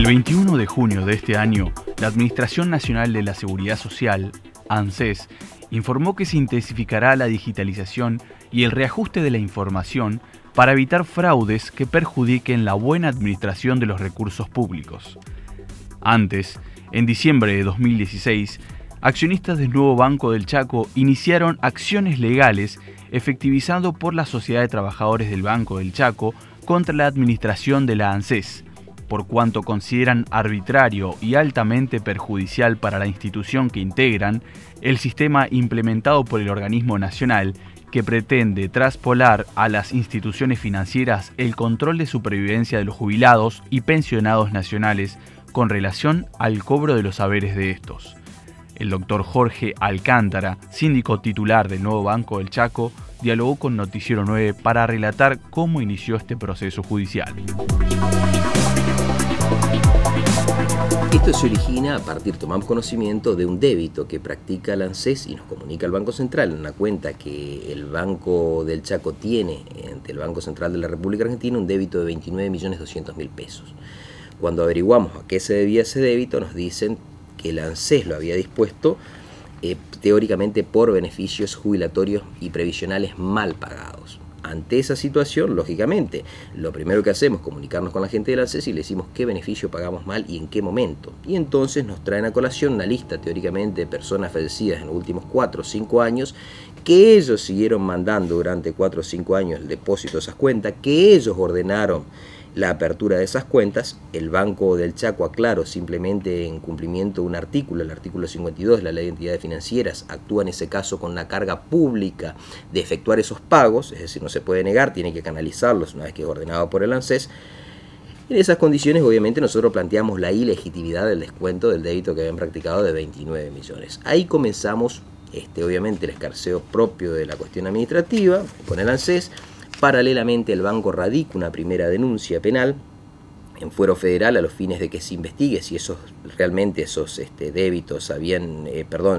El 21 de junio de este año, la Administración Nacional de la Seguridad Social, ANSES, informó que se intensificará la digitalización y el reajuste de la información para evitar fraudes que perjudiquen la buena administración de los recursos públicos. Antes, en diciembre de 2016, accionistas del nuevo Banco del Chaco iniciaron acciones legales efectivizando por la Sociedad de Trabajadores del Banco del Chaco contra la administración de la ANSES, por cuanto consideran arbitrario y altamente perjudicial para la institución que integran el sistema implementado por el organismo nacional que pretende traspolar a las instituciones financieras el control de supervivencia de los jubilados y pensionados nacionales con relación al cobro de los haberes de estos. El doctor Jorge Alcántara, síndico titular del nuevo Banco del Chaco, dialogó con Noticiero 9 para relatar cómo inició este proceso judicial. Esto se origina a partir, tomamos conocimiento de un débito que practica la ANSES y nos comunica el Banco Central en una cuenta que el Banco del Chaco tiene ante el Banco Central de la República Argentina, un débito de 29.200.000 pesos. Cuando averiguamos a qué se debía ese débito, nos dicen que el ANSES lo había dispuesto teóricamente por beneficios jubilatorios y previsionales mal pagados. Ante esa situación, lógicamente, lo primero que hacemos es comunicarnos con la gente del ANSES y le decimos qué beneficio pagamos mal y en qué momento. Y entonces nos traen a colación una lista teóricamente de personas fallecidas en los últimos 4 o 5 años, que ellos siguieron mandando durante 4 o 5 años el depósito de esas cuentas, que ellos ordenaron la apertura de esas cuentas. El Banco del Chaco, aclaro, simplemente en cumplimiento de un artículo, el artículo 52 de la Ley de Entidades Financieras, actúa en ese caso con la carga pública de efectuar esos pagos, es decir, no se puede negar, tiene que canalizarlos una vez que es ordenado por el ANSES. En esas condiciones, obviamente, nosotros planteamos la ilegitimidad del descuento del débito que habían practicado de 29 millones. Ahí comenzamos, obviamente, el escarceo propio de la cuestión administrativa con el ANSES. Paralelamente, el banco radica una primera denuncia penal en fuero federal a los fines de que se investigue si realmente esos débitos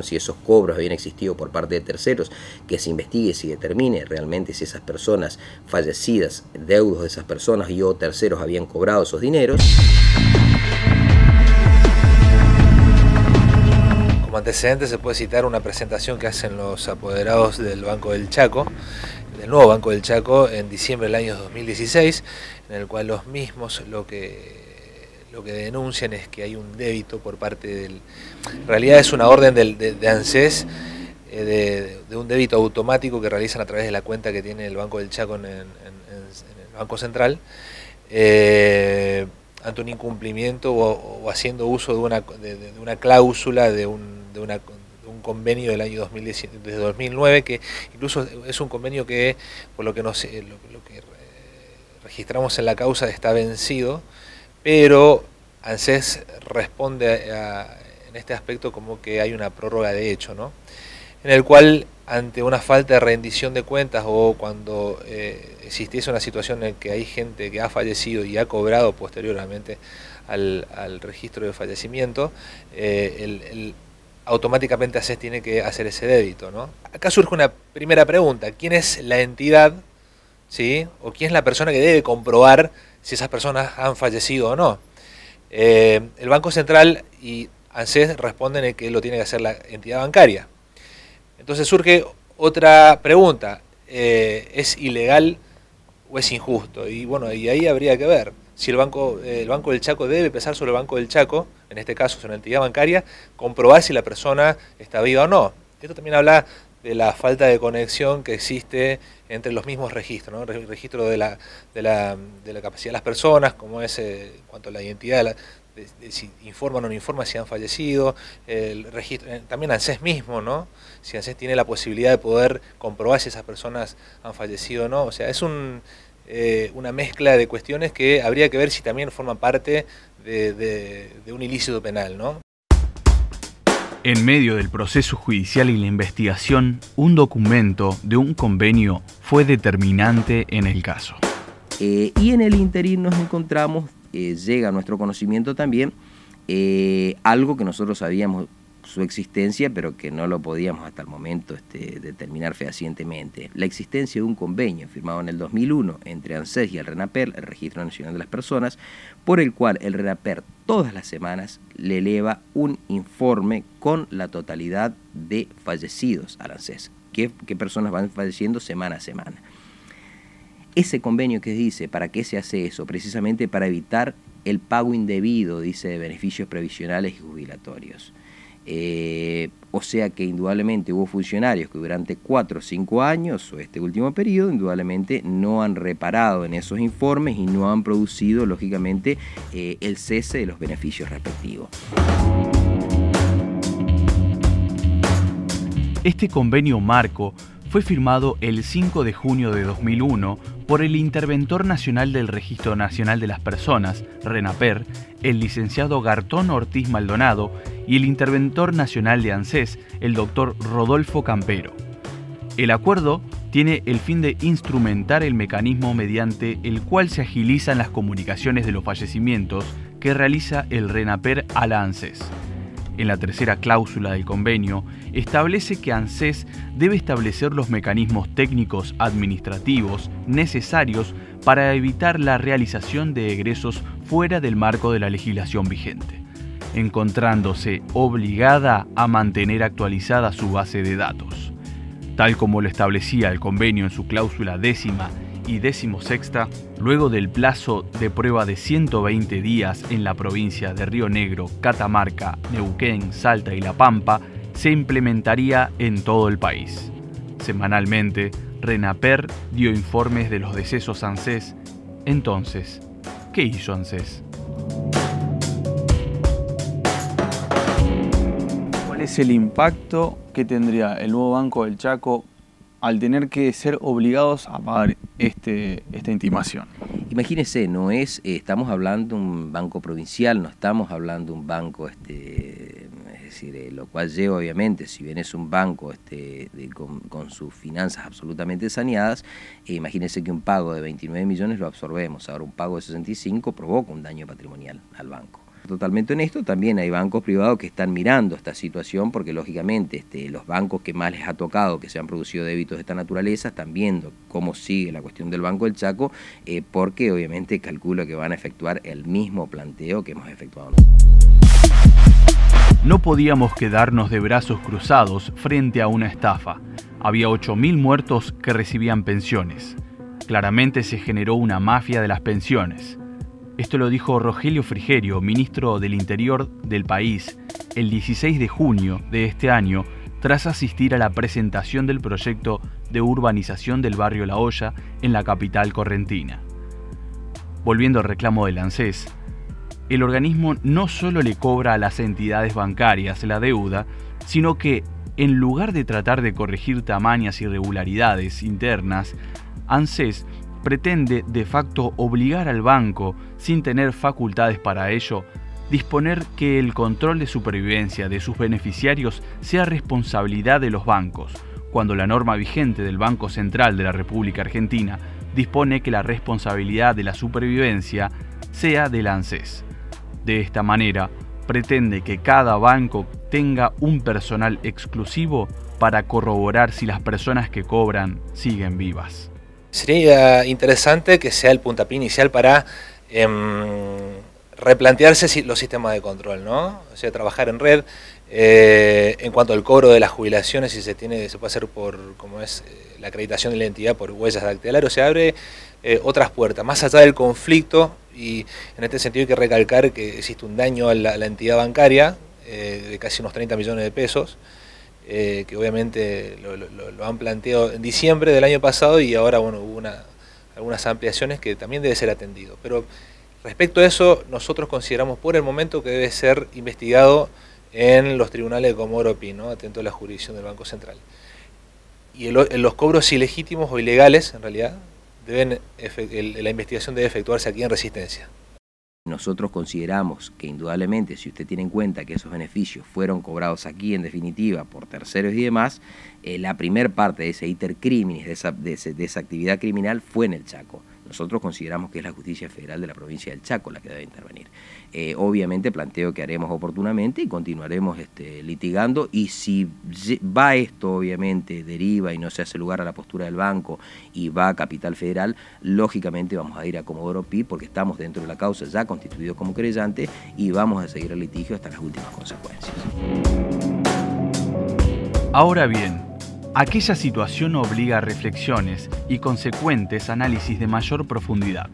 si esos cobros habían existido por parte de terceros, que se investigue, si determine realmente si esas personas fallecidas, deudos de esas personas y o terceros habían cobrado esos dineros. Como antecedente se puede citar una presentación que hacen los apoderados del Banco del Chaco, del nuevo Banco del Chaco, en diciembre del año 2016, en el cual los mismos lo que denuncian es que hay un débito por parte del... En realidad es una orden de ANSES de un débito automático que realizan a través de la cuenta que tiene el Banco del Chaco en el Banco Central, ante un incumplimiento o haciendo uso de una cláusula de un convenio del año 2009, que incluso es un convenio que, por lo que registramos en la causa, está vencido, pero ANSES responde en este aspecto como que hay una prórroga de hecho, ¿no? En el cual, ante una falta de rendición de cuentas o cuando existiese una situación en que hay gente que ha fallecido y ha cobrado posteriormente al registro de fallecimiento, automáticamente ANSES tiene que hacer ese débito, ¿no? Acá surge una primera pregunta: ¿quién es la entidad, ¿sí? O quién es la persona que debe comprobar si esas personas han fallecido o no? El Banco Central y ANSES responden en que lo tiene que hacer la entidad bancaria. Entonces surge otra pregunta: ¿es ilegal o es injusto? Y bueno, y ahí habría que ver si el Banco del Chaco debe pesar sobre el Banco del Chaco, en este caso sobre una entidad bancaria, comprobar si la persona está viva o no. Esto también habla de la falta de conexión que existe entre los mismos registros, ¿no? El registro de la capacidad de las personas, como es en cuanto a la identidad, de si informan o no informan si han fallecido, el registro, también ANSES mismo, ¿no? Si ANSES tiene la posibilidad de poder comprobar si esas personas han fallecido o no. O sea, es una mezcla de cuestiones que habría que ver si también forman parte de un ilícito penal, ¿no? En medio del proceso judicial y la investigación, un documento de un convenio fue determinante en el caso. Y en el interín nos encontramos, llega a nuestro conocimiento también, algo que nosotros habíamos su existencia, pero que no lo podíamos hasta el momento determinar fehacientemente. La existencia de un convenio firmado en el 2001 entre ANSES y el RENAPER, el Registro Nacional de las Personas, por el cual el RENAPER todas las semanas le eleva un informe con la totalidad de fallecidos al ANSES. ¿Qué personas van falleciendo semana a semana? Ese convenio que dice, ¿para qué se hace eso? Precisamente para evitar el pago indebido, dice, de beneficios previsionales y jubilatorios. O sea que indudablemente hubo funcionarios que durante 4 o 5 años, o este último periodo, indudablemente no han reparado en esos informes y no han producido, lógicamente, el cese de los beneficios respectivos. Este convenio marco fue firmado el 5 de junio de 2001 por el Interventor Nacional del Registro Nacional de las Personas, RENAPER, el licenciado Gartón Ortiz Maldonado, y el Interventor Nacional de ANSES, el doctor Rodolfo Campero. El acuerdo tiene el fin de instrumentar el mecanismo mediante el cual se agilizan las comunicaciones de los fallecimientos que realiza el RENAPER a la ANSES. En la tercera cláusula del convenio, establece que ANSES debe establecer los mecanismos técnicos administrativos necesarios para evitar la realización de egresos fuera del marco de la legislación vigente, encontrándose obligada a mantener actualizada su base de datos. Tal como lo establecía el convenio en su cláusula 10ª y 16ª, luego del plazo de prueba de 120 días en la provincia de Río Negro, Catamarca, Neuquén, Salta y La Pampa, se implementaría en todo el país. Semanalmente, RENAPER dio informes de los decesos ANSES. Entonces, ¿qué hizo ANSES? ¿Cuál es el impacto que tendría el nuevo Banco del Chaco al tener que ser obligados a pagar esta intimación? Imagínense, estamos hablando de un banco provincial, no estamos hablando de un banco, es decir, lo cual lleva obviamente, si bien es un banco con sus finanzas absolutamente saneadas, imagínense que un pago de 29 millones lo absorbemos, ahora un pago de 65 provoca un daño patrimonial al banco. Totalmente honesto, también hay bancos privados que están mirando esta situación porque lógicamente los bancos que más les ha tocado que se han producido débitos de esta naturaleza están viendo cómo sigue la cuestión del Banco del Chaco porque obviamente calculo que van a efectuar el mismo planteo que hemos efectuado nosotros. No podíamos quedarnos de brazos cruzados frente a una estafa. Había 8.000 muertos que recibían pensiones. Claramente se generó una mafia de las pensiones. Esto lo dijo Rogelio Frigerio, ministro del Interior del país, el 16 de junio de este año, tras asistir a la presentación del proyecto de urbanización del barrio La Hoya en la capital correntina. Volviendo al reclamo del ANSES, el organismo no solo le cobra a las entidades bancarias la deuda, sino que, en lugar de tratar de corregir tamañas irregularidades internas, ANSES pretende de facto obligar al banco, sin tener facultades para ello, disponer que el control de supervivencia de sus beneficiarios sea responsabilidad de los bancos, cuando la norma vigente del Banco Central de la República Argentina dispone que la responsabilidad de la supervivencia sea del ANSES. De esta manera, pretende que cada banco tenga un personal exclusivo para corroborar si las personas que cobran siguen vivas. Sería interesante que sea el puntapié inicial para replantearse los sistemas de control, ¿no? O sea, trabajar en red. En cuanto al cobro de las jubilaciones, si se puede hacer por, como es la acreditación de la entidad por huellas dactilares, se abre otras puertas. Más allá del conflicto, y en este sentido hay que recalcar que existe un daño a la entidad bancaria de casi unos 30 millones de pesos, que obviamente lo han planteado en diciembre del año pasado y ahora bueno, hubo algunas ampliaciones que también debe ser atendido. Pero respecto a eso, nosotros consideramos por el momento que debe ser investigado en los tribunales de Comodoro Pi, ¿no? Atento a la jurisdicción del Banco Central. Y los cobros ilegítimos o ilegales, en realidad, la investigación debe efectuarse aquí en Resistencia. Nosotros consideramos que indudablemente, si usted tiene en cuenta que esos beneficios fueron cobrados aquí en definitiva por terceros y demás, la primer parte de ese iter criminis, de esa actividad criminal fue en el Chaco. Nosotros consideramos que es la justicia federal de la provincia del Chaco la que debe intervenir. Obviamente planteo que haremos oportunamente y continuaremos litigando, y si va esto, obviamente, deriva y no se hace lugar a la postura del banco y va a Capital Federal, lógicamente vamos a ir a Comodoro Pi, porque estamos dentro de la causa ya constituidos como querellante y vamos a seguir el litigio hasta las últimas consecuencias. Ahora bien, aquella situación obliga a reflexiones y consecuentes análisis de mayor profundidad.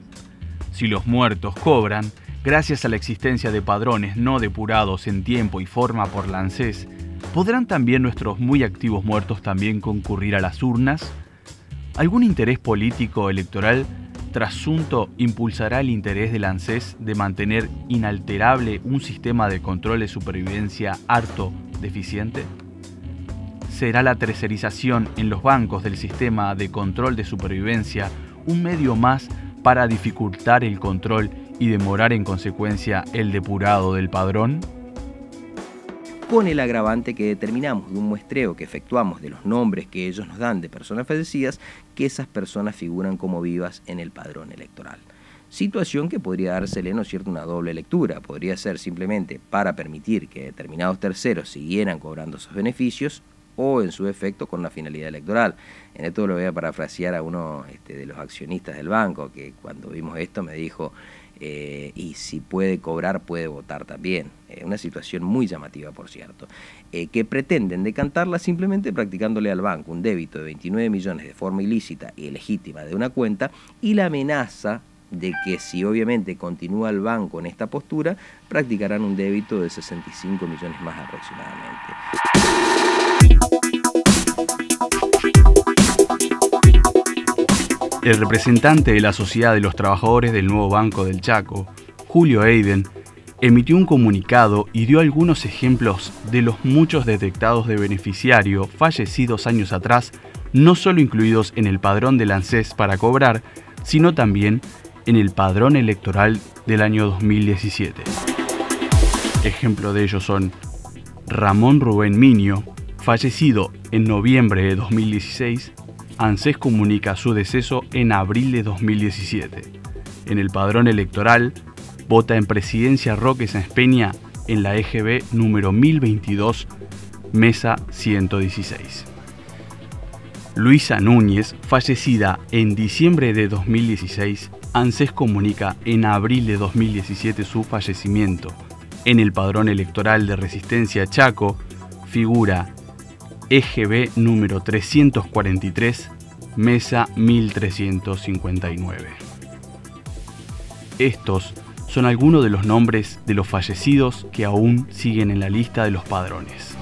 Si los muertos cobran, gracias a la existencia de padrones no depurados en tiempo y forma por la ANSES, ¿podrán también nuestros muy activos muertos también concurrir a las urnas? ¿Algún interés político electoral trasunto impulsará el interés de la ANSES de mantener inalterable un sistema de control de supervivencia harto deficiente? ¿Será la tercerización en los bancos del sistema de control de supervivencia un medio más para dificultar el control y demorar en consecuencia el depurado del padrón? Con el agravante que determinamos de un muestreo que efectuamos de los nombres que ellos nos dan de personas fallecidas, que esas personas figuran como vivas en el padrón electoral. Situación que podría dársele, ¿no es cierto?, una doble lectura. Podría ser simplemente para permitir que determinados terceros siguieran cobrando esos beneficios, o en su efecto con una finalidad electoral. En esto lo voy a parafrasear a uno de los accionistas del banco, que cuando vimos esto me dijo, y si puede cobrar, puede votar también. Una situación muy llamativa, por cierto, que pretenden decantarla simplemente practicándole al banco un débito de 29 millones de forma ilícita y legítima de una cuenta, y la amenaza de que si obviamente continúa el banco en esta postura, practicarán un débito de 65 millones más aproximadamente. El representante de la Sociedad de los Trabajadores del Nuevo Banco del Chaco, Julio Eiden, emitió un comunicado y dio algunos ejemplos de los muchos detectados de beneficiario fallecidos años atrás, no solo incluidos en el padrón del ANSES para cobrar, sino también en el padrón electoral del año 2017. Ejemplo de ellos son Ramón Rubén Minio, fallecido en noviembre de 2016, ANSES comunica su deceso en abril de 2017. En el padrón electoral, vota en Presidencia Roque Sáenz Peña en la EGB número 1022, mesa 116. Luisa Núñez, fallecida en diciembre de 2016, ANSES comunica en abril de 2017 su fallecimiento. En el padrón electoral de Resistencia Chaco, figura EGB número 343, mesa 1359. Estos son algunos de los nombres de los fallecidos que aún siguen en la lista de los padrones.